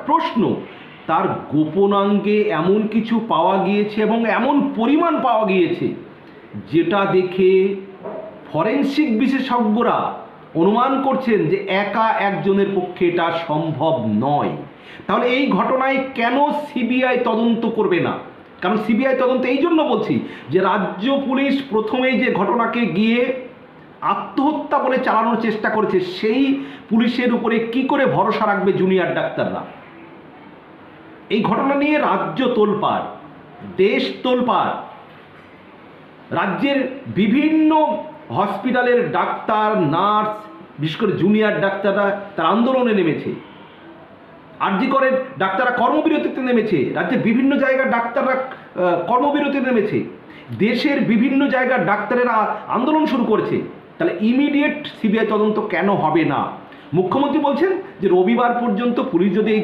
প্রশ্ন, তার গোপনাঙ্গে এমন কিছু পাওয়া গিয়েছে এবং এমন পরিমাণ পাওয়া গিয়েছে যেটা দেখে ফরেনসিক বিশেষজ্ঞরা অনুমান করছেন যে একা একজনের পক্ষে এটা সম্ভব নয়। তাহলে এই ঘটনায় কেন সিবিআই তদন্ত করবে না? কারণ সিবিআই তদন্ত এই জন্য বলছি যে রাজ্য পুলিশ প্রথমেই যে ঘটনাকে গিয়ে আত্মহত্যা বলে চালানোর চেষ্টা করেছে, সেই পুলিশের উপরে কি করে ভরসা রাখবে জুনিয়র ডাক্তাররা? এই ঘটনা নিয়ে রাজ্য তোলপাড়, দেশ তোলপাড়। রাজ্যের বিভিন্ন হসপিটালের ডাক্তার, নার্স, বিশেষ করে জুনিয়র ডাক্তাররা তার আন্দোলনে নেমেছে। আরজি করের ডাক্তাররা কর্মবিরতিতে নেমেছে। রাজ্যের বিভিন্ন জায়গার ডাক্তাররা কর্মবিরতিতে নেমেছে। দেশের বিভিন্ন জায়গার ডাক্তারেরা আন্দোলন শুরু করেছে। তাহলে ইমিডিয়েট সিবিআই তদন্ত কেন হবে না? মুখ্যমন্ত্রী বলছেন যে রবিবার পর্যন্ত পুলিশ যদি এই